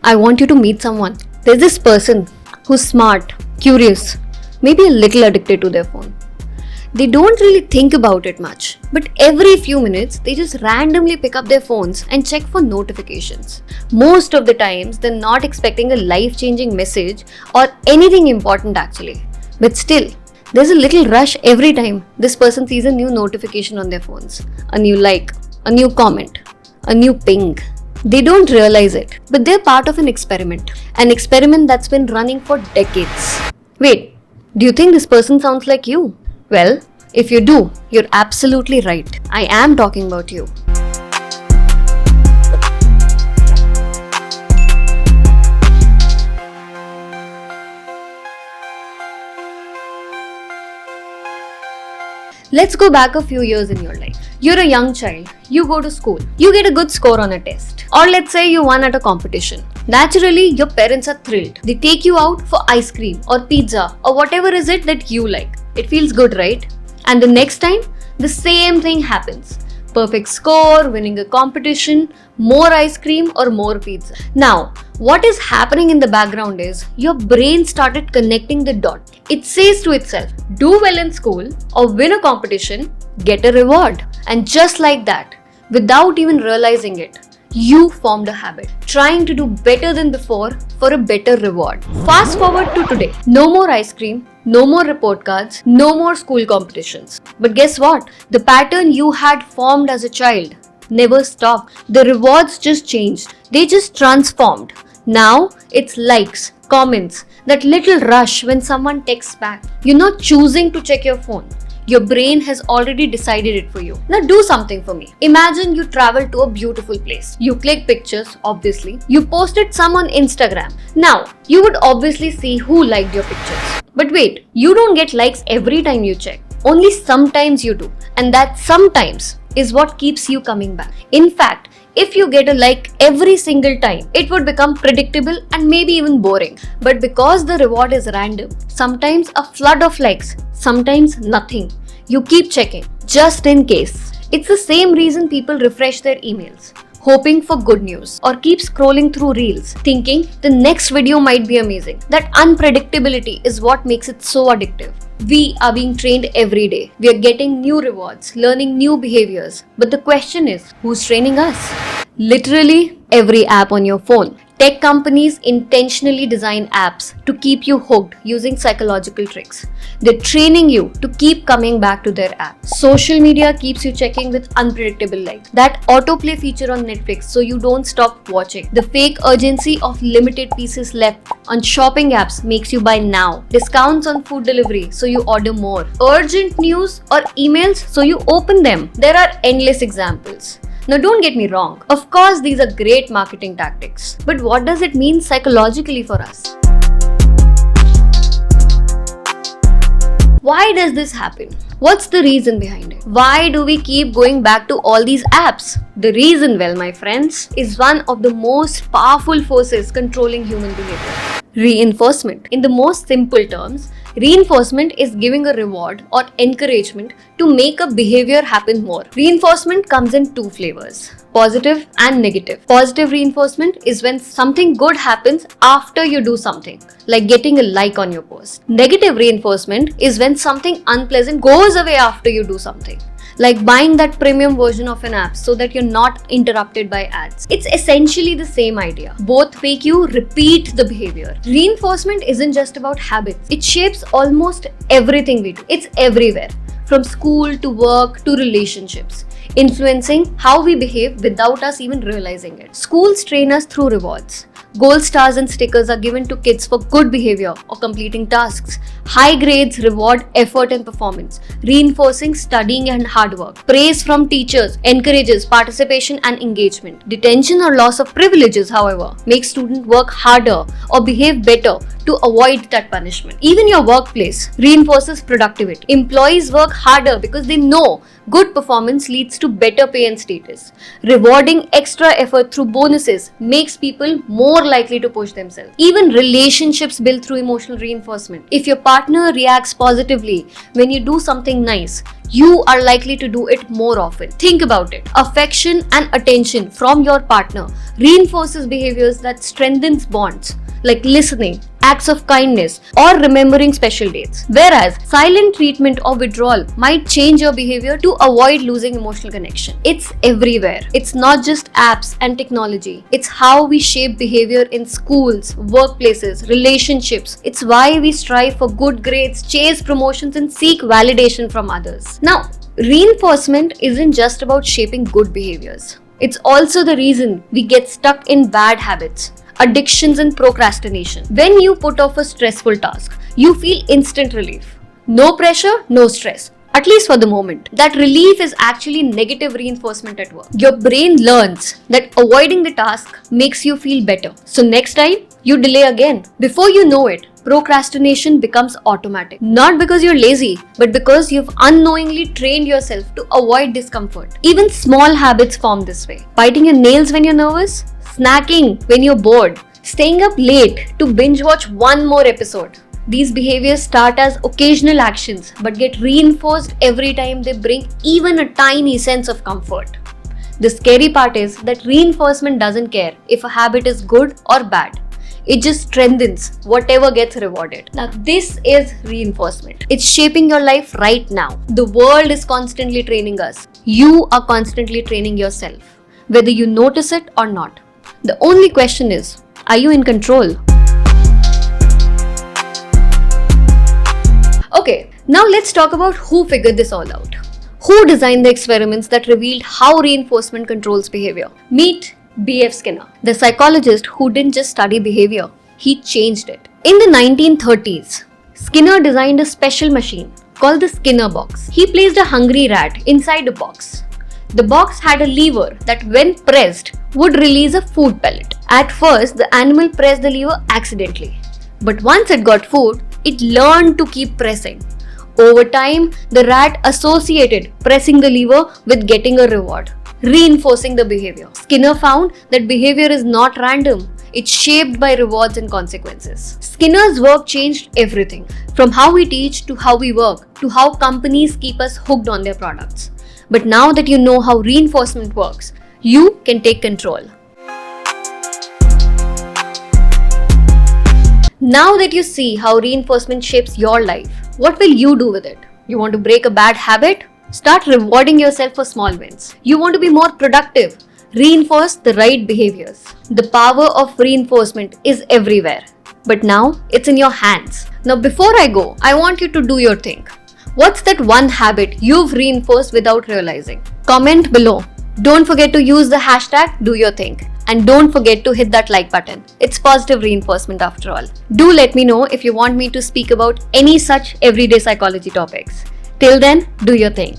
I want you to meet someone. There's this person who's smart, curious, maybe a little addicted to their phone. They don't really think about it much, but every few minutes they just randomly pick up their phones and check for notifications. Most of the times they're not expecting a life-changing message or anything important actually. But still, there's a little rush every time this person sees a new notification on their phones. A new like, a new comment, a new ping. They don't realize it, but they're part of an experiment that's been running for decades. Wait, do you think this person sounds like you? Well, if you do, you're absolutely right. I am talking about you. Let's go back a few years in your life. You're a young child, you go to school, you get a good score on a test. Or let's say you won at a competition. Naturally, your parents are thrilled. They take you out for ice cream or pizza or whatever is it that you like. It feels good, right? And the next time, the same thing happens. Perfect score, winning a competition, more ice cream or more pizza. Now, what is happening in the background is your brain started connecting the dot. It says to itself, do well in school or win a competition, get a reward. And just like that, without even realizing it, you formed a habit, trying to do better than before for a better reward. Fast forward to today. No more ice cream, no more report cards, no more school competitions. But guess what? The pattern you had formed as a child never stopped. The rewards just changed. They just transformed. Now it's likes, comments, that little rush when someone texts back. You're not choosing to check your phone. Your brain has already decided it for you. Now do something for me. Imagine you travel to a beautiful place. You click pictures, obviously. You posted some on Instagram. Now, you would obviously see who liked your pictures. But wait, you don't get likes every time you check. Only sometimes you do. And that sometimes is what keeps you coming back. In fact, if you get a like every single time, it would become predictable and maybe even boring. But because the reward is random, sometimes a flood of likes, sometimes nothing. You keep checking, just in case. It's the same reason people refresh their emails, hoping for good news, or keep scrolling through reels, thinking the next video might be amazing. That unpredictability is what makes it so addictive. We are being trained every day. We are getting new rewards, learning new behaviors. But the question is, who's training us? Literally every app on your phone. Tech companies intentionally design apps to keep you hooked using psychological tricks. They're training you to keep coming back to their app. Social media keeps you checking with unpredictable likes. That autoplay feature on Netflix so you don't stop watching. The fake urgency of limited pieces left on shopping apps makes you buy now. Discounts on food delivery so you order more. Urgent news or emails so you open them. There are endless examples. Now don't get me wrong, of course these are great marketing tactics, but what does it mean psychologically for us? Why does this happen? What's the reason behind it? Why do we keep going back to all these apps? The reason, well my friends, is one of the most powerful forces controlling human behavior. Reinforcement. In the most simple terms, reinforcement is giving a reward or encouragement to make a behavior happen more. Reinforcement comes in two flavors, positive and negative. Positive reinforcement is when something good happens after you do something, like getting a like on your post. Negative reinforcement is when something unpleasant goes away after you do something, like buying that premium version of an app so that you're not interrupted by ads. It's essentially the same idea. Both make you repeat the behavior. Reinforcement isn't just about habits. It shapes almost everything we do. It's everywhere, from school to work to relationships, influencing how we behave without us even realizing it. Schools train us through rewards. Gold stars and stickers are given to kids for good behavior or completing tasks. High grades reward effort and performance, reinforcing studying and hard work. Praise from teachers encourages participation and engagement. Detention or loss of privileges, however, makes students work harder or behave better to avoid that punishment. Even your workplace reinforces productivity. Employees work harder because they know Good performance leads to better pay and status. Rewarding extra effort through bonuses makes people more likely to push themselves. Even relationships build through emotional reinforcement. If your partner reacts positively when you do something nice, you are likely to do it more often. Think about it. Affection and attention from your partner reinforces behaviors that strengthens bonds, like listening, acts of kindness, or remembering special dates. Whereas silent treatment or withdrawal might change your behavior to avoid losing emotional connection. It's everywhere. It's not just apps and technology. It's how we shape behavior in schools, workplaces, relationships. It's why we strive for good grades, chase promotions, and seek validation from others. Now, reinforcement isn't just about shaping good behaviors. It's also the reason we get stuck in bad habits, addictions, and procrastination. When you put off a stressful task, you feel instant relief. No pressure, no stress. At least for the moment. That relief is actually negative reinforcement at work. Your brain learns that avoiding the task makes you feel better. So next time, you delay again. Before you know it, procrastination becomes automatic. Not because you're lazy, but because you've unknowingly trained yourself to avoid discomfort. Even small habits form this way. Biting your nails when you're nervous, snacking when you're bored, staying up late to binge watch one more episode. These behaviors start as occasional actions but get reinforced every time they bring even a tiny sense of comfort. The scary part is that reinforcement doesn't care if a habit is good or bad. It just strengthens whatever gets rewarded. Now, this is reinforcement. It's shaping your life right now. The world is constantly training us. You are constantly training yourself, whether you notice it or not. The only question is, are you in control? Okay, now let's talk about who figured this all out. Who designed the experiments that revealed how reinforcement controls behavior? Meet B.F. Skinner, the psychologist who didn't just study behavior, he changed it. In the 1930s, Skinner designed a special machine called the Skinner box. He placed a hungry rat inside a box. The box had a lever that, when pressed, would release a food pellet. At first, the animal pressed the lever accidentally. But once it got food, it learned to keep pressing. Over time, the rat associated pressing the lever with getting a reward, reinforcing the behavior. Skinner found that behavior is not random. It's shaped by rewards and consequences. Skinner's work changed everything, from how we teach to how we work to how companies keep us hooked on their products. But now that you know how reinforcement works, you can take control. Now that you see how reinforcement shapes your life, what will you do with it? You want to break a bad habit? Start rewarding yourself for small wins. You want to be more productive? Reinforce the right behaviors. The power of reinforcement is everywhere. But now it's in your hands. Now before I go, I want you to do your thing. What's that one habit you've reinforced without realizing? Comment below. Don't forget to use the hashtag #DoYourThing. And don't forget to hit that like button. It's positive reinforcement after all. Do let me know if you want me to speak about any such everyday psychology topics. Till then, do your thing.